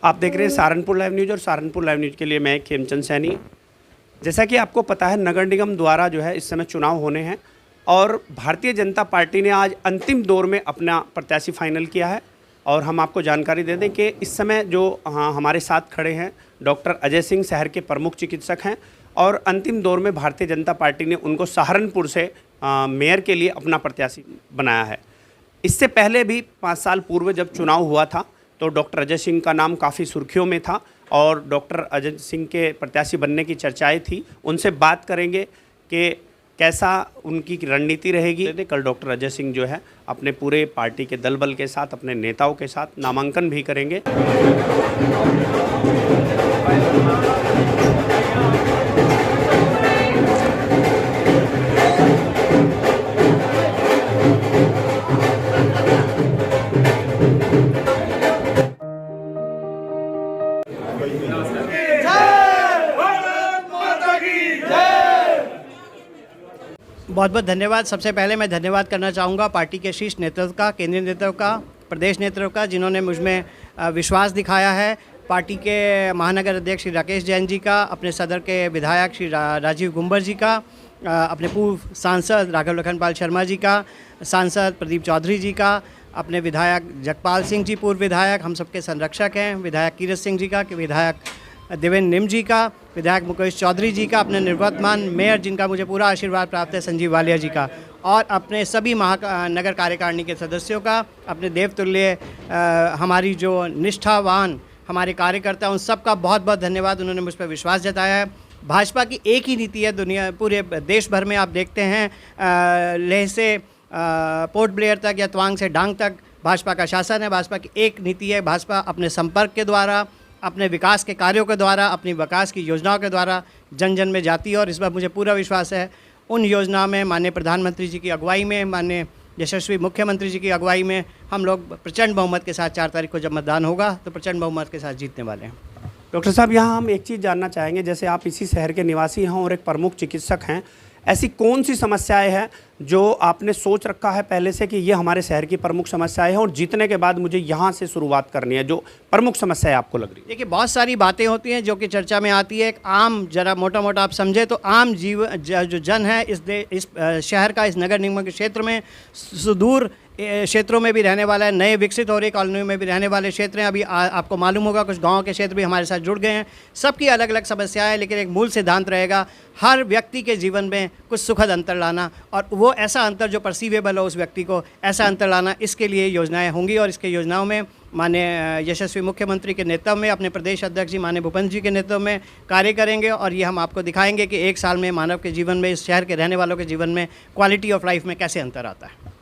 आप देख रहे हैं सहारनपुर लाइव न्यूज़ और सहारनपुर लाइव न्यूज़ के लिए मैं खेमचंद सैनी। जैसा कि आपको पता है, नगर निगम द्वारा जो है इस समय चुनाव होने हैं और भारतीय जनता पार्टी ने आज अंतिम दौर में अपना प्रत्याशी फाइनल किया है। और हम आपको जानकारी दे दें कि इस समय जो हमारे साथ खड़े हैं डॉक्टर अजय सिंह शहर के प्रमुख चिकित्सक हैं और अंतिम दौर में भारतीय जनता पार्टी ने उनको सहारनपुर से मेयर के लिए अपना प्रत्याशी बनाया है। इससे पहले भी 5 साल पूर्व जब चुनाव हुआ था तो डॉक्टर अजय सिंह का नाम काफ़ी सुर्खियों में था और डॉक्टर अजय सिंह के प्रत्याशी बनने की चर्चाएं थी। उनसे बात करेंगे कि कैसा उनकी रणनीति रहेगी। कल डॉक्टर अजय सिंह जो है अपने पूरे पार्टी के दल बल के साथ, अपने नेताओं के साथ नामांकन भी करेंगे। बहुत बहुत धन्यवाद। सबसे पहले मैं धन्यवाद करना चाहूँगा पार्टी के शीर्ष नेतृत्व का, केंद्रीय नेतृत्व का, प्रदेश नेतृत्व का, जिन्होंने मुझ में विश्वास दिखाया है। पार्टी के महानगर अध्यक्ष श्री राकेश जैन जी का, अपने सदर के विधायक श्री राजीव गुंबर जी का, अपने पूर्व सांसद राघव लखनपाल शर्मा जी का, सांसद प्रदीप चौधरी जी का, अपने विधायक जगपाल सिंह जी पूर्व विधायक, हम सबके संरक्षक हैं, विधायक कीरत सिंह जी का, विधायक देवेंद्र निम जी का, विधायक मुकेश चौधरी जी का, अपने निवर्तमान मेयर जिनका मुझे पूरा आशीर्वाद प्राप्त है संजीव वालिया जी का, और अपने सभी नगर कार्यकारिणी के सदस्यों का, अपने देवतुल्य हमारी जो निष्ठावान हमारे कार्यकर्ता उन सब का बहुत बहुत धन्यवाद। उन्होंने मुझ पर विश्वास जताया है। भाजपा की एक ही नीति है, दुनिया पूरे देश भर में आप देखते हैं, लेह से पोर्ट ब्लेयर तक या तवांग से डांग तक भाजपा का शासन है। भाजपा की एक नीति है, भाजपा अपने संपर्क के द्वारा, अपने विकास के कार्यों के द्वारा, अपनी विकास की योजनाओं के द्वारा जन जन में जाती है। और इस बार मुझे पूरा विश्वास है उन योजनाओं में माननीय प्रधानमंत्री जी की अगुवाई में, माननीय यशस्वी मुख्यमंत्री जी की अगुवाई में हम लोग प्रचंड बहुमत के साथ 4 तारीख को जब मतदान होगा तो प्रचंड बहुमत के साथ जीतने वाले हैं। डॉक्टर साहब, यहाँ हम एक चीज़ जानना चाहेंगे, जैसे आप इसी शहर के निवासी हैं और एक प्रमुख चिकित्सक हैं, ऐसी कौन सी समस्याएं हैं जो आपने सोच रखा है पहले से कि ये हमारे शहर की प्रमुख समस्याएं हैं और जीतने के बाद मुझे यहाँ से शुरुआत करनी है, जो प्रमुख समस्याएं आपको लग रही है? देखिए, बहुत सारी बातें होती हैं जो कि चर्चा में आती है। एक आम, जरा मोटा मोटा आप समझे तो आम जो जन है इस शहर का, इस नगर निगम के क्षेत्र में, सुदूर क्षेत्रों में भी रहने वाला है, नए विकसित हो रही कॉलोनियों में भी रहने वाले क्षेत्र हैं। अभी आपको मालूम होगा कुछ गांव के क्षेत्र भी हमारे साथ जुड़ गए हैं। सबकी अलग अलग समस्याएं हैं, लेकिन एक मूल सिद्धांत रहेगा हर व्यक्ति के जीवन में कुछ सुखद अंतर लाना, और वो ऐसा अंतर जो परसीवेबल हो उस व्यक्ति को, ऐसा अंतर लाना, इसके लिए योजनाएं होंगी। और इसके योजनाओं में माननीय यशस्वी मुख्यमंत्री के नेतृत्व में, अपने प्रदेश अध्यक्ष जी माननीय भूपेंद्र जी के नेतृत्व में कार्य करेंगे। और ये हम आपको दिखाएंगे कि 1 साल में मानव के जीवन में, इस शहर के रहने वालों के जीवन में क्वालिटी ऑफ लाइफ में कैसे अंतर आता है।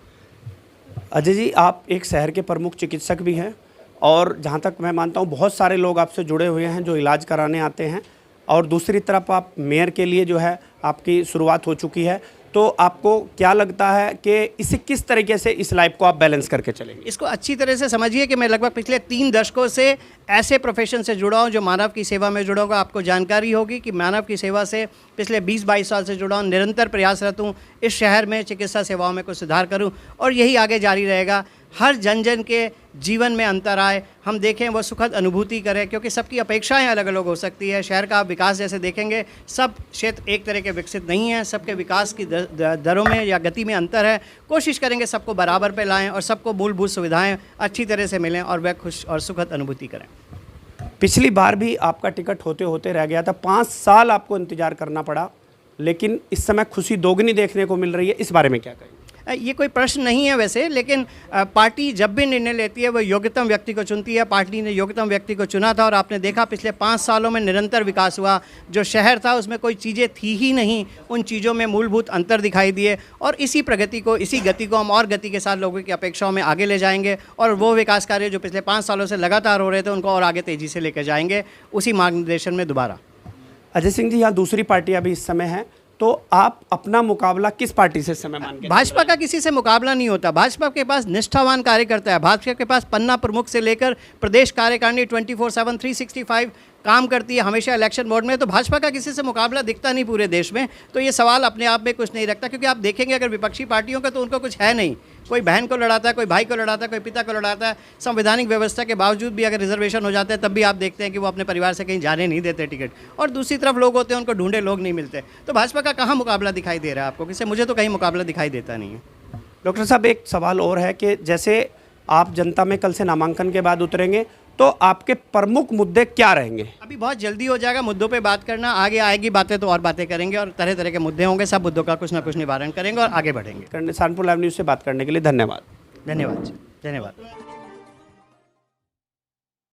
अजय जी, आप एक शहर के प्रमुख चिकित्सक भी हैं और जहाँ तक मैं मानता हूँ बहुत सारे लोग आपसे जुड़े हुए हैं जो इलाज कराने आते हैं, और दूसरी तरफ आप मेयर के लिए जो है आपकी शुरुआत हो चुकी है। तो आपको क्या लगता है कि इसे किस तरीके से इस लाइफ को आप बैलेंस करके चलेंगे? इसको अच्छी तरह से समझिए कि मैं लगभग पिछले 3 दशकों से ऐसे प्रोफेशन से जुड़ा हूँ जो मानव की सेवा में जुड़ा होगा। आपको जानकारी होगी कि मानव की सेवा से पिछले 20-22 साल से जुड़ा हूँ। निरंतर प्रयासरत हूँ इस शहर में चिकित्सा सेवाओं में कुछ सुधार करूँ, और यही आगे जारी रहेगा। हर जन जन के जीवन में अंतर आए, हम देखें, वो सुखद अनुभूति करें, क्योंकि सबकी अपेक्षाएं अलग अलग हो सकती है। शहर का विकास जैसे देखेंगे, सब क्षेत्र एक तरह के विकसित नहीं हैं, सबके विकास की दरों में या गति में अंतर है। कोशिश करेंगे सबको बराबर पे लाएं और सबको मूलभूत सुविधाएं अच्छी तरह से मिलें और वह खुश और सुखद अनुभूति करें। पिछली बार भी आपका टिकट होते होते रह गया था, 5 साल आपको इंतजार करना पड़ा, लेकिन इस समय खुशी दोगुनी देखने को मिल रही है। इस बारे में क्या कहें? ये कोई प्रश्न नहीं है वैसे, लेकिन पार्टी जब भी निर्णय लेती है वो योग्यतम व्यक्ति को चुनती है। पार्टी ने योग्यतम व्यक्ति को चुना था और आपने देखा पिछले 5 सालों में निरंतर विकास हुआ। जो शहर था उसमें कोई चीज़ें थी ही नहीं, उन चीज़ों में मूलभूत अंतर दिखाई दिए, और इसी प्रगति को, इसी गति को हम और गति के साथ लोगों की अपेक्षाओं में आगे ले जाएंगे, और वो विकास कार्य जो पिछले 5 सालों से लगातार हो रहे थे उनको और आगे तेज़ी से लेकर जाएंगे, उसी मार्गदर्शन में दोबारा। अजय सिंह जी, यहाँ दूसरी पार्टी अभी इस समय है, तो आप अपना मुकाबला किस पार्टी से समय मान के? भाजपा का किसी से मुकाबला नहीं होता। भाजपा के पास निष्ठावान कार्यकर्ता है। भाजपा के पास पन्ना प्रमुख से लेकर प्रदेश कार्यकारिणी 24/7 365 काम करती है, हमेशा इलेक्शन मोड में। तो भाजपा का किसी से मुकाबला दिखता नहीं पूरे देश में। तो ये सवाल अपने आप में कुछ नहीं रखता, क्योंकि आप देखेंगे अगर विपक्षी पार्टियों का तो उनको कुछ है नहीं। कोई बहन को लड़ाता है, कोई भाई को लड़ाता है, कोई पिता को लड़ाता है। संवैधानिक व्यवस्था के बावजूद भी अगर रिजर्वेशन हो जाते हैं तब भी आप देखते हैं कि वो अपने परिवार से कहीं जाने नहीं देते टिकट, और दूसरी तरफ लोग होते हैं उनको ढूंढे लोग नहीं मिलते। तो भाजपा का कहाँ मुकाबला दिखाई दे रहा है आपको? किससे? मुझे तो कहीं मुकाबला दिखाई देता नहीं है। डॉक्टर साहब, एक सवाल और है कि जैसे आप जनता में कल से नामांकन के बाद उतरेंगे तो आपके प्रमुख मुद्दे क्या रहेंगे? अभी बहुत जल्दी हो जाएगा मुद्दों पे बात करना, आगे आएगी बातें तो और बातें करेंगे, और तरह तरह के मुद्दे होंगे, सब मुद्दों का कुछ ना कुछ निवारण करेंगे और आगे बढ़ेंगे। सहारनपुर लाइव न्यूज़ से बात करने के लिए धन्यवाद। धन्यवाद जी, धन्यवाद।